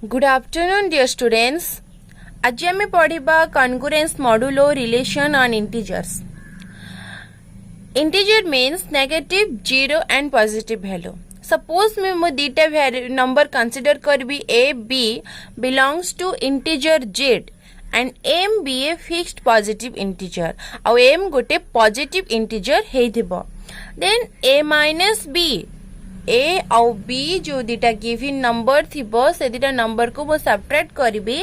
Good afternoon, dear students. आज आम पढ़ा congruence modulo relation on integers. Integer means negative, zero and positive value. Suppose मैं दीटा number consider करबी a b belongs to integer z and m be a fixed positive integer ଆଉ m गोटे positive integer हेइथिबो. then a minus b ए आउ B जो दीटा given number थिबो से दीटा number को वो सब्ट्रैक्ट करिबी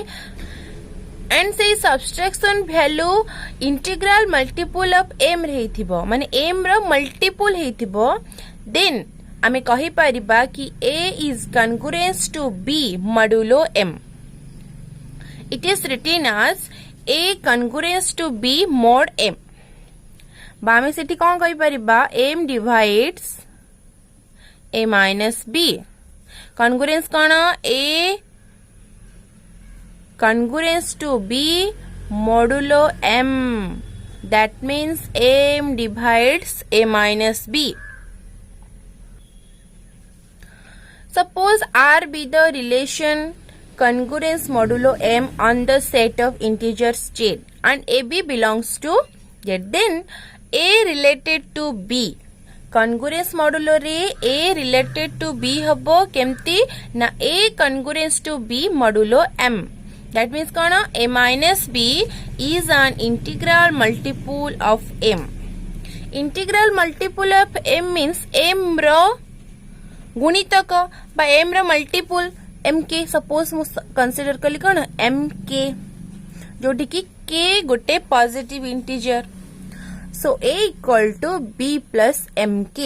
एंड से subtraction value integral multiple of m रहिथिबो माने एम रो मल्टीपल हेइथिबो. देन आमे कहि परिबा कि a is congruence to b modulo m. It is written as a congruence to b mod m. बामे सेठी कोन कहि परिबा m divides a minus b. Congruence कौन a congruence to b modulo m. That means m divides a minus b. Suppose R be the relation congruence modulo m on the set of integers z and ab belongs to z. Then a related to b. Congruence modulo रे a related to b हबो केमती ना a congruence to b modulo m. That means कौन a minus b is an integral multiple of m. Integral multiple of m means m रो गुणितक बा m रो multiple m के. सपोज मु कंसीडर कली कौन एम के जोटी की के गोटे positive integer. So a equal to b plus mk.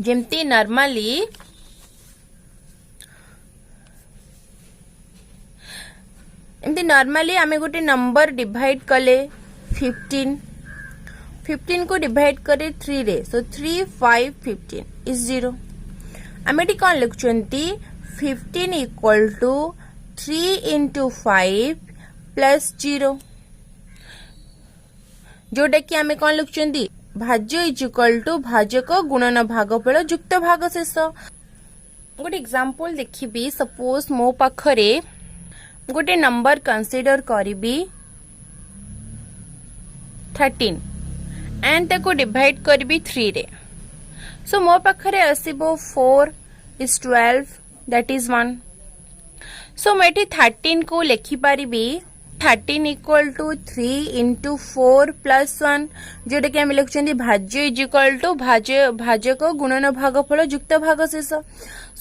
जेमती नॉर्मली आमे गोटे नंबर डिवाइड कले 15 को डिवाइड करे 3 रे. सो 3 5 15 इज 0. आमे टी कौन लिखुचंती 15 इक्वल टू 3 into 5 प्लस 0 जोटा कि आमे कौन लिखुचंती भाज्य इज इक्वल टू भाजक गुणन भागफल युक्त भाग शेष. गोटे एग्जांपल देखिबी. सपोज मो पाखरे गोटे नंबर कंसीडर करिबी 13 एंड ताको डिवाइड करिबी 3 रे. सो मो पाखरे आसीबो 4 is 12 that is 1. सो मैं 13 को लिखि पारिबी 13 इक्वल टू 3 into 4 plus 1 जोटा कि आम लिखुचंदी भाज्य इज इक्वल टू भाजक गुणन भागफल युक्त भाग शेष.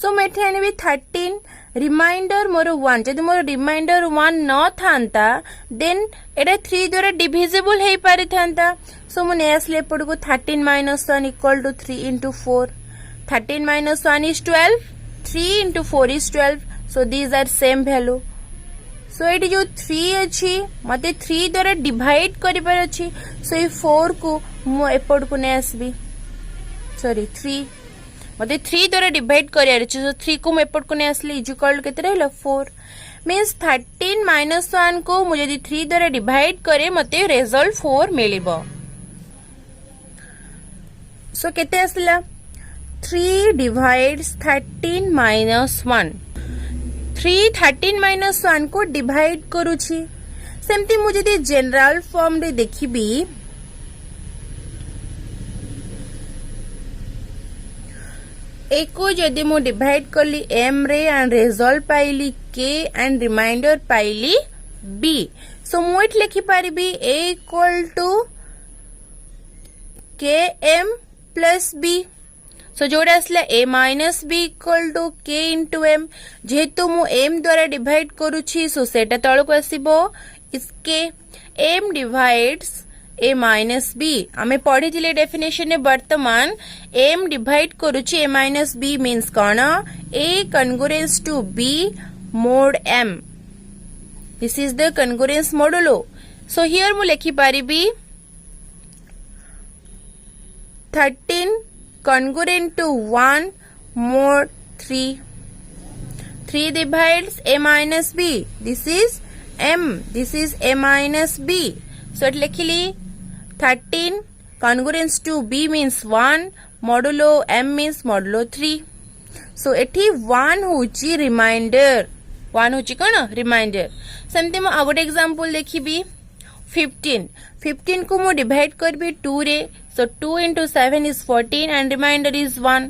सो मैं आनिबी 13 रिमाइंडर मोर 1. जदि मोर रिमाइंडर 1 न थांता देन एटा 3 द्वारा डिविजिबल हेई पारि थांता. सो मु ने आसले एपड को 13 minus 1 equal to 3 into 4. 13 minus 1 is 12. 3 into 4 is 12. So these are same value. सो ये जो 3 अच्छी मते 3 द्वारा डिवाइड करि पर अछि. सो ये 4 को मु एपड को ने आसबी सॉरी 3 मते 3 द्वारा डिवाइड करियार अछि. सो 3 को मु एपड को ने आसली इज इक्वल केते रहला 4. मींस 13 minus 1 को मु यदि 3 द्वारा डिवाइड करे मते रिजल्ट 4 मिलिबो. सो केते आसला 3 divides 13 minus 1. 3 13 minus 1 को डिवाइड करूची. सेमती मु जदि जनरल फॉर्म रे देखिबी एको जदि मु डिवाइड करली m रे एंड रिजल्ट पाइली k एंड रिमाइंडर पाइली b. सो मु एट लिखि पारिबी a equal to km plus b. So जोड़ा आसला a minus b equal to k into m. जेहेतु मु m द्वारा डिवाइड करूची सो सेटा तळ को आसीबो इसके m divides a minus b. आमे पढ़ी थिले डेफिनेशन ने वर्तमान m डिवाइड करूची a माइनस b मीन्स कोन a congruence to b mod m. This is the congruence modulo. So here मु लिखि पारिबी 13 congruent to 1 mod 3. 3 divides a minus b. This is m. This is a minus b. So it लिखिली 13 congruence to b means 1 modulo m means modulo 3. सो एठी 1 होची reminder 1 होची कौन reminder सेमती मु आ गोटे example देखिबी 15 को मु डिवाइड करबी 2 रे so 2 into 7 is 14 and remainder is 1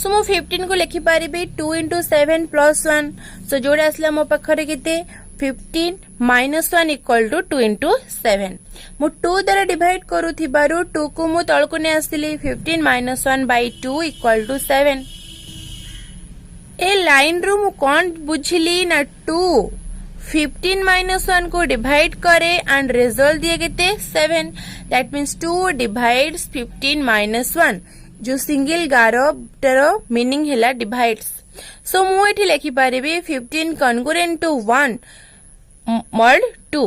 so मु 15 को लिखि पारिबी 2 into 7 plus 1 so जोड़े आसला मो पाखरे केते 15 minus 1 equal to 2 into 7 मु 2 द्वारा डिवाइड करूथिबारु 2 को मु तळको ने आसिली 15 minus 1 by 2 equal to 7 A line रू मु कोन बुझिली ना 2 15 minus 1 को डिवाइड करे एंड रिजल्ट दिए केते 7 दैट मीन्स 2 डिवाइड्स 15 minus 1 जो सिंगल गारो टर मीनिंग हैला डिवाइड्स सो मु एठी लिखि पारिबी 15 कॉन्ग्रुएंट टू 1 मॉड 2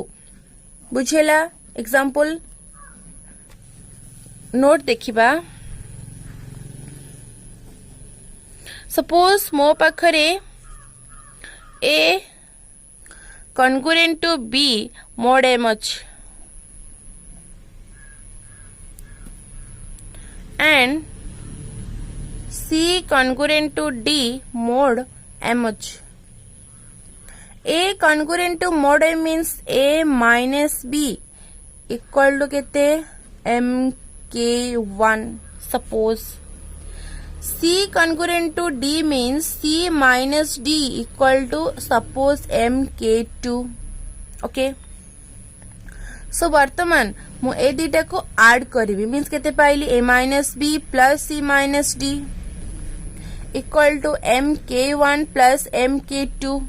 बुझेला एग्जांपल नोट देखिबा सपोज मो पाखरे ए congruent to B mod M अछि and C congruent to D mod M अछि A congruent to mod M means A minus B equal to केते MK1 suppose C congruent to D means C minus D equal to suppose MK2 okay so वर्तमान मु ए दिटा को add करिवि means केते पाइली A minus B plus C minus D equal to MK1 plus MK2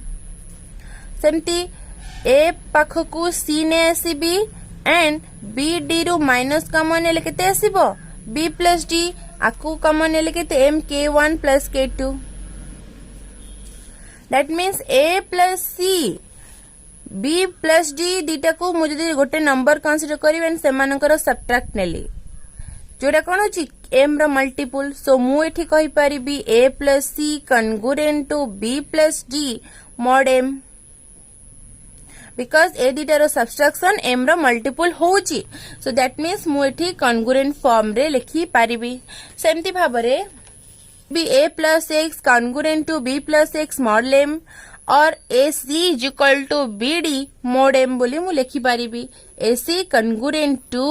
सेमती A पाखकु C ने आसीबी and B D रू minus common हेले केते आसीबो B plus D आकु common हेले केते MK1 plus K2 that means A plus C B plus D दिटा को मु जदी गोटे नंबर कंसीडर करिवेन सेमानकर सब्ट्रैक्ट नेली जोटा कोन होची M रो मल्टीपल सो मु एठी कहि परिबी A plus C congruent to B plus D mod M because a दिटार सब्सट्रैक्शन M रो मल्टीपल होची सो दैट मीन्स मु एठी कॉन्ग्रुएंट फॉर्म रे लिखि पारिबी सेमती भाबरे B A plus X congruent to B plus X mod M और AC is equal to BD mod M बोली मु लिखि पारिबी AC congruent to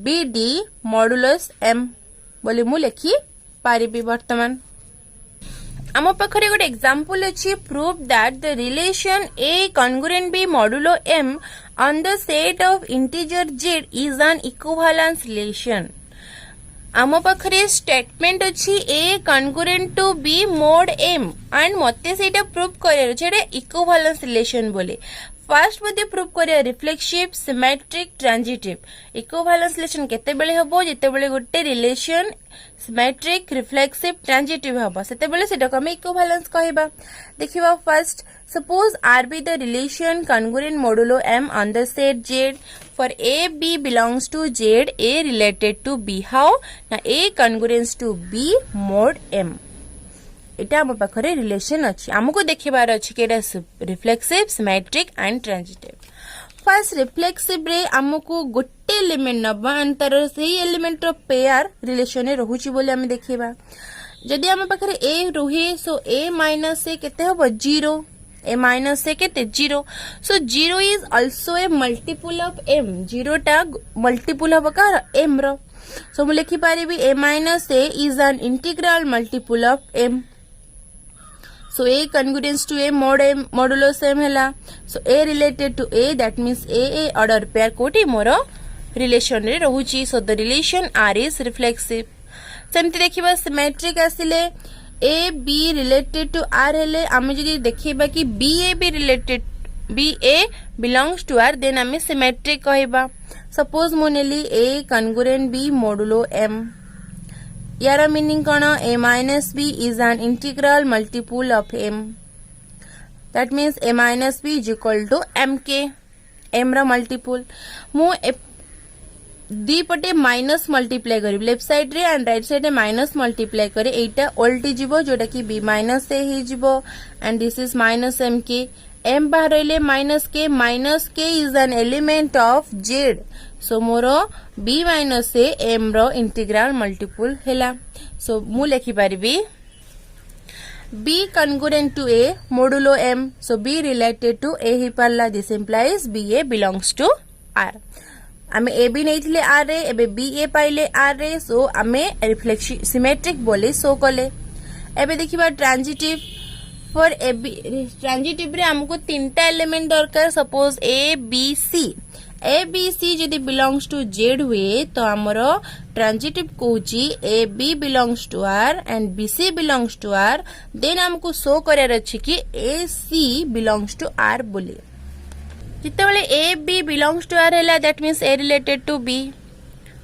BD modulus M बोली मु लिखि पारिबी वर्तमान आम पाखरे गोटे एग्जांपल अछि prove that the relation A congruent B modulo M on the set of integer Z is an equivalence relation आम पाखरे स्टेटमेंट अछि A congruent to B mod M and मते सेटा प्रूव करे छेडे इक्विवेलेंस रिलेशन बोले first मध्ये prove करे reflexive symmetric transitive equivalence relation केते बेले हबो जेते बेले गोटे रिलेशन सिमेट्रिक रिफ्लेक्सिव ट्रांजिटिव हबो सेते बेले सेटा को हम इक्विवेलेंस कहबा देखिबा first suppose R be the relation congruent modulo M on the set Z for A B belongs to Z A related to B how na A congruent to B mod M एटा हम पाखरे relation अछि हमको देखिबार अछि केडा reflexive symmetric and transitive first reflexive रे हमको गोटे एलिमेंट नबा अंतर सेही एलिमेंट रो पेयर रिलेशन रहउची बोली हम देखिबा जदी हम पाखरे A रोहे सो A माइनस से केते हबो 0 A माइनस से केते 0 सो 0 is also a multiple of M 0 टा मल्टीपल हबो का M रो सो मु लिखि पारिबी A minus A is an integral multiple of M so A congruent to A mod M modulus M hela so A related to A that means A order pair कोटी मोर relation रे रहउची so the relation R is reflexive सेमति देखिबा symmetric आसिले A B related to R हेले आमे जदी देखिबा कि B A B related B A belongs to R then आमे symmetric कहबा सपोज मोनेली A congruent B modulo M यार मीनिंग कौन A minus B is an integral multiple of M that means A minus B is equal to MK M रा multiple मु दी पटे minus multiply करी left side रे and right side रे minus multiply करे एटा उल्टी जीवो जोटा कि B माइनस से ही जीवो and this is minus MK M बाहर रहिले minus K is an element of Z सो मोरो B माइनस से M रो इंटीग्रल मल्टीपल हेला सो मु लिखि पारिबी B congruent to A modulo M. So B related to A he Parla. This implies BA belongs to R. आमे A B नहीं थिले R रे एबे B A पाइले R रे. So आमे रिफ्लेक्शन सिमेट्रिक बोले सो कले. एबे देखिबा transitive for a b. Transitive रे हमको तीनटा एलिमेंट दरकार. Suppose A B C. A b c जदि बिलोंग्स टू जेड हुए तो आमर ट्रांजिटिव कहूची a b belongs to R and b c belongs to R. Then हमको शो करार अच्छी कि a c belongs to R बोली. जितेबाला a b belongs to R है that means A related to b.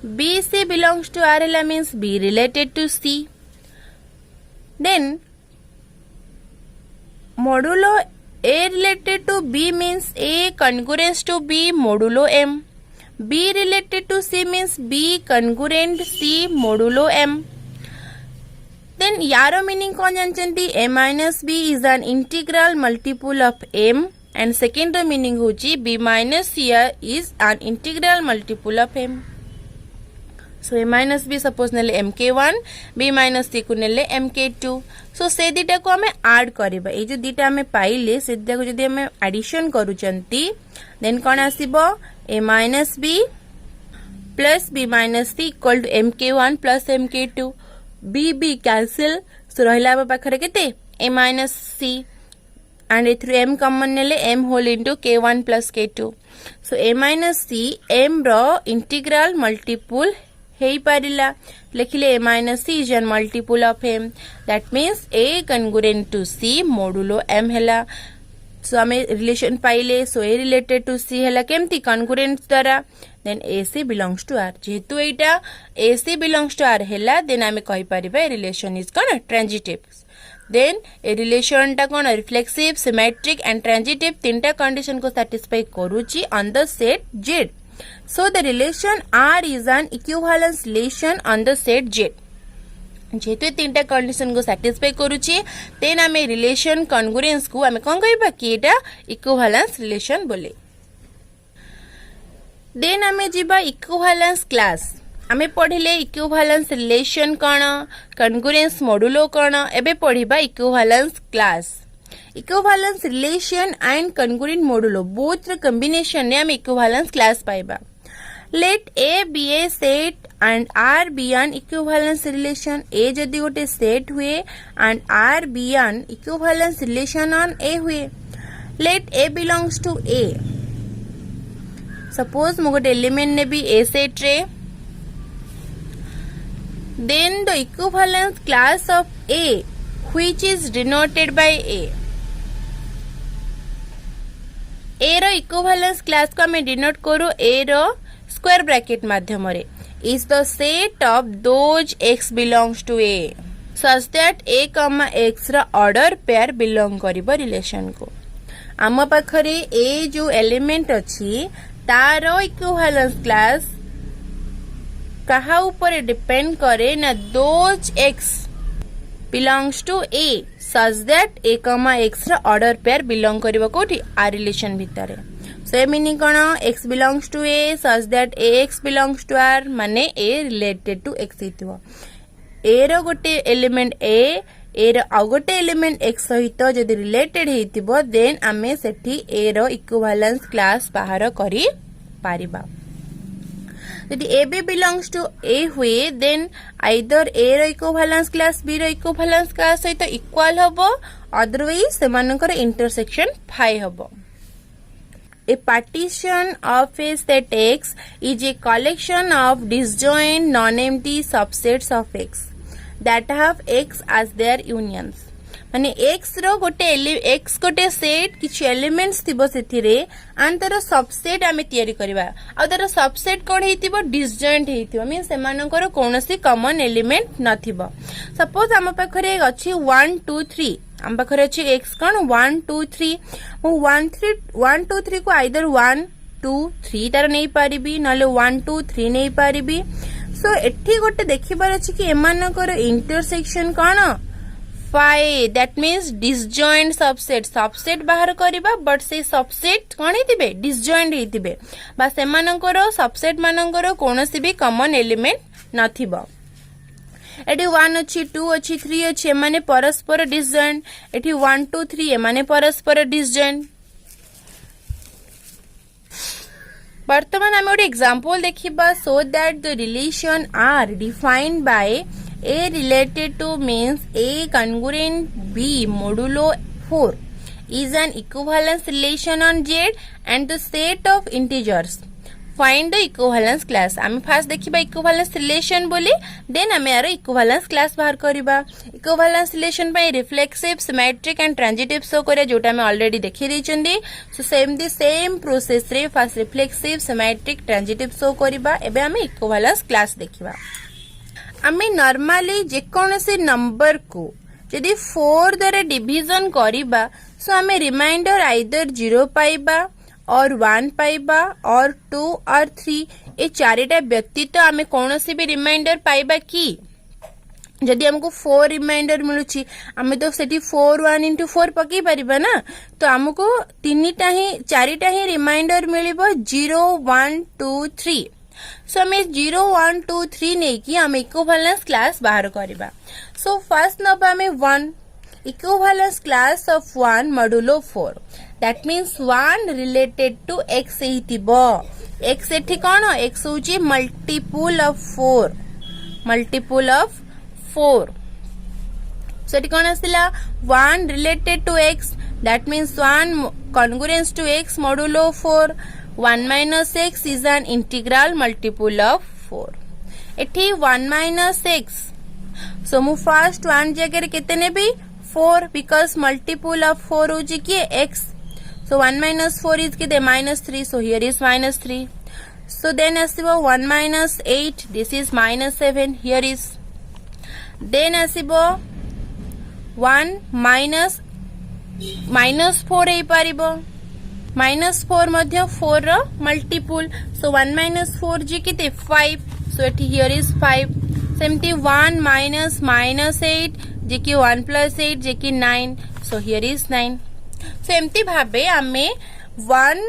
B c belongs to R है means b related to c. Then modulo A related to B means A congruent to B modulo M. B related to C means B congruent C modulo M. Then यारो meaning कौन जानते? A minus B is an integral multiple of M and second meaning होची B minus C is an integral multiple of M. So A minus B suppose नेले MK1, B minus C को नेले MK2. सो से दिटा को हमें add करबा. ए जो दिटा हमें पाइले से दिटा को जदी हमें एडिशन करूचंती देन कोन आसीबो A minus B plus B minus C equal to MK1 plus MK2. B B cancel. So रहला बा पाखरे केते A minus C and a through M common नेले M whole into K1 plus K2. So A minus C M रो integral multiple हेई पारिला. लिखिले A minus C is a multiple of M. That means A congruent to C modulo M हैला. So हमें relation पाइले. So A related to C हैला केमती congruent द्वारा. Then AC belongs to R. जेहेतु एटा AC belongs to R हैला then हमें कहि परिबा relation is कौन transitive. Then a relation टा कौन reflexive, symmetric and transitive तीनटा कंडीशन को satisfy करूची on the set Z. So the relation R is an equivalence relation on the set Z. जेहेतु तीनटा कंडीशन को सैटिस्फाई करूची देन आमे रिलेशन कॉन्ग्रुएंस को आमे कोन कहबा कि एटा इक्विवेलेंस रिलेशन बोले. देन आमे जिबा इक्विवेलेंस क्लास. आमे पढिले इक्विवेलेंस रिलेशन कोन कॉन्ग्रुएंस मॉड्यूलो कोन एबे पढिबा equivalence class. Equivalence relation and congruent modulo both रे कॉम्बिनेशन ने आमे इक्विवेलेंस क्लास पाइबा. Let A be a set and R be an equivalence relation. A जदि गोटे set हुए and R be an equivalence relation on A हुए. Let A belongs to A. Suppose मु गोटे element ने भी A set रे. Then the equivalence class of A which is denoted by A. A row equivalence class को हमें denote करू A row square bracket माध्यम रे is the set of those x belongs to A such that A, x रा order pair belong करिबो relation को. आम पाखरे A जो एलिमेंट अछि तारो इक्विवेलेंस क्लास कहा ऊपर डिपेंड करे ना those x belongs to A such that A, x रा ऑर्डर पेयर बिलोंग करिबो कोठी आ रिलेशन भितरे. So meaning कौन x belongs to A such that ax belongs to R माने A related to x हितवा. A रो गोटे एलिमेंट A रो आउ गोटे एलिमेंट x सहित जदि रिलेटेड हितबो देन आमे सेठी A रो इक्विवेलेंस क्लास बाहर करि पारिबा. यदि A B belongs to A हुए देन आइदर A रो इक्विवेलेंस क्लास B रो इक्विवेलेंस क्लास सहित इक्वल हबो अदरवाइज सेमानकर इंटरसेक्शन फाई हबो. A partition of a set X is a collection of disjoint non-empty subsets of X that have X as their unions. माने X रो गोटे X गोटे set किछ elements थिबो सेथिरे आन तार सबसेट आमे तयारी करबा आ तार सबसेट कोन हेतिबो डिसजॉइंट हेतिबो मीन सेमानकर कोनोसी कॉमन एलिमेंट नथिबो. सपोज हम पाखरे अछि 1 2 3 हम पाखरे अछि X कोन 1 2 3 मु 1 2 3 को आइदर 1 2 3 तार नै पारिबी नले 1 2 3 नै पारिबी. सो एठी गोटे देखिबार अछि कि एमानकर इंटरसेक्शन कोन phi that means disjoint subset बाहर करिबा बट से सबसेट कोन हेतिबे डिसजॉइंट हेतिबे बा सेमानकर सबसेट मानकर कोनोसी भी कॉमन एलिमेंट नथिबो. एटी 1 अच्छी 2 अच्छी 3 अच्छी एमाने परस्पर डिसजॉइंट एटी 1 2 3 एमाने परस्पर डिसजॉइंट बर्तमान आम गोटे एग्जांपल देखिबा so that the relation are defined by A related to means A congruent B modulo 4 is an equivalence relation on Z and the set of integers. Find the equivalence class. आम first देखिबा equivalence relation बोली देन आम यार equivalence class बाहर करिबा. equivalence relation पाई reflexive, symmetric and transitive शो करे जोटा आम ऑलरेडी देखि देइचंदी. So same the same process रे फास्ट reflexive, symmetric, transitive शो करिबा. एबे आम equivalence class देखिबा. आमे नॉर्मली जेकोनसी नंबर को यदि 4 द्वारा डिवीजन करिबा सो आमे रिमाइंडर आइदर 0 पाइबा और 1 पाइबा और 2 और 3 ए चारिटा व्यतीत आमे कोनोसी भी रिमाइंडर पाइबा की जदि हमको 4 रिमाइंडर मिलुची आमे तो सेठी 4 1 into 4 पकई परिबा ना तो हमको चारिटा ही रिमाइंडर मिलिबो 0 1 2 3 सो आम 0 1 2 3 नहीं कि आम इक्विवेलेंस क्लास बाहर करबा. सो फर्स्ट नबा आम 1 equivalence class of 1 modulo 4 that means 1 related to x हेतिबो. x एठी कोन x होची मल्टीपल ऑफ 4 सो एठी कोन आसिला 1 related to x that means 1 congruence to x modulo 4 1 minus x is an integral multiple of 4. एठी 1 minus x. So मु first 1 जगह केते नेबी 4 because multiple of 4 होजी कि x. So 1 minus 4 is किते -3. So here is -3. So then आसीबो 1 minus 8. This is -7. Here is. Then आसीबो 1 minus 4 हे पारिबो. -4 मध्य 4 रो मल्टीपल सो 1 minus 4 जी किते 5 सो एठी हियर इज 5 सेमती 1 minus 8 जी कि 1 plus 8 जी कि 9 सो हियर इज 9 सो एमती भाबे आमे 1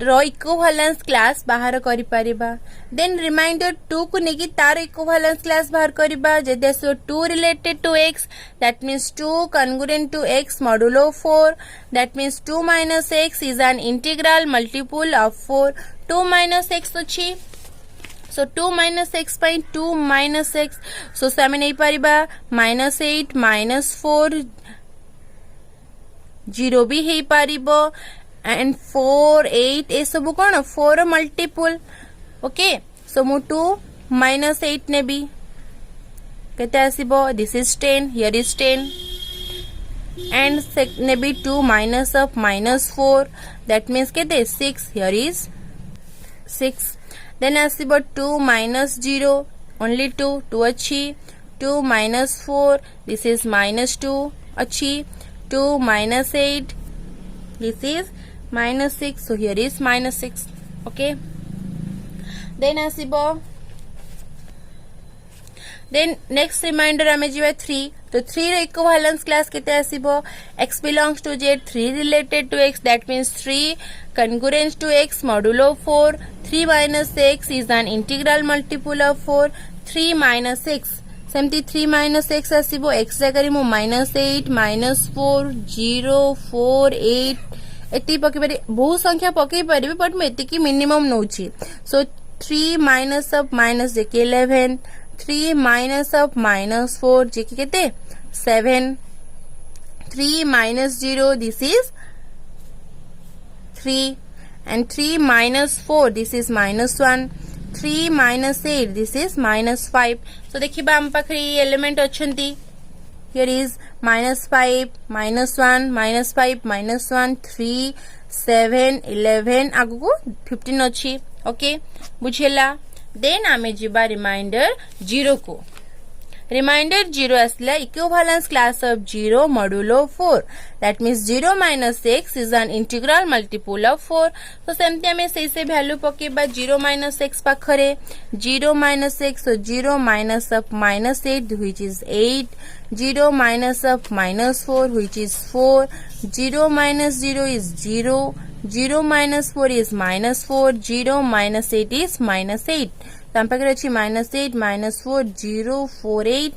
रो इक्विवेलेंस क्लास बाहर करि परिबा. देन रिमाइंडर 2 को नेकी तार इक्विवेलेंस क्लास बाहर करिबा जदि आसो 2 related to x that means 2 congruent to x modulo 4 that means 2 minus x is an integral multiple of 4 2 minus x अछि सो 2 minus x पाई 2 minus x सो सामे नै परिबा -8 -4 0 भी हे पारिबो and 4 8 ए सब कोन 4 मल्टीपल ओके सो मु 2 minus 8 नेबी केते आसीबो this is 10 here is 10 and नेबी 2 minus of -4 that means केते 6 हियर इज 6 देन आसीबो 2 minus 0 ओनली 2 अछि 2 minus 4 दिस इज -2 अछि 2 minus 8 this is -6 so here is -6 okay then asibo then next reminder ame jiba 3 तो 3 रो equivalence class केते आसीबो x belongs to z 3 related to x that means 3 congruent to x modulo 4 3 minus x is an integral multiple of 4 3 minus x सेमती 3 minus x आसीबो x जगह मु -8 -4 0 4 8 एती पके पारे बहुत संख्या पके पारे बट मैं एती की मिनिमम नउची सो 3 minus of minus जे के 11 3 minus of -4 जे के केते 7 3 minus 0 this is 3 and 3 minus 4 this is -1 3 minus 8 this is -5 so देखिबा हम पाखरी एलिमेंट अछंती here is -5 -1 -5 -1 3 7 11 आगु 15 अछि ओके बुझेला देन आमे जिबा रिमाइंडर 0 को रिमाइंडर 0 आसला equivalence class of 0 modulo 4 that means 0 minus x is an integral multiple of 4 तो सेमती हमें से वैल्यू पकेबा 0 minus x पाखरे 0 minus x so 0 minus of -8 which is 8 0 minus of -4 which is 4 0 minus 0 is 0 0 minus 4 is -4 0 minus 8 is -8 तो हम पाखरे अछि -8 -4 0 4 8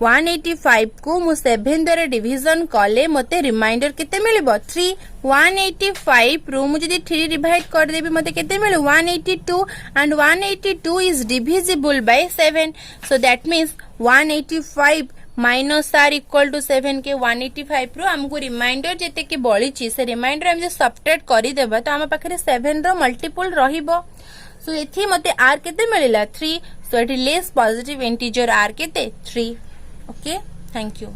185 को मु 7 द्वारा डिवीजन कले मते रिमाइंडर केते मिलिबो 3 185 रु मु जदी 3 डिवाइड कर देबी मते केते मिले 182 and 182 is divisible by 7 so that means 185 minus r equal to 7 के 185 रु हमको रिमाइंडर जेते के बळीची से रिमाइंडर हम जे सबट्रैक्ट करि देबा तो हम पाखरे 7 रो मल्टीपल रहिबो सो एथि मते आर केते मिलिला 3 so it is less positive integer r केते 3 ओके थैंक यू।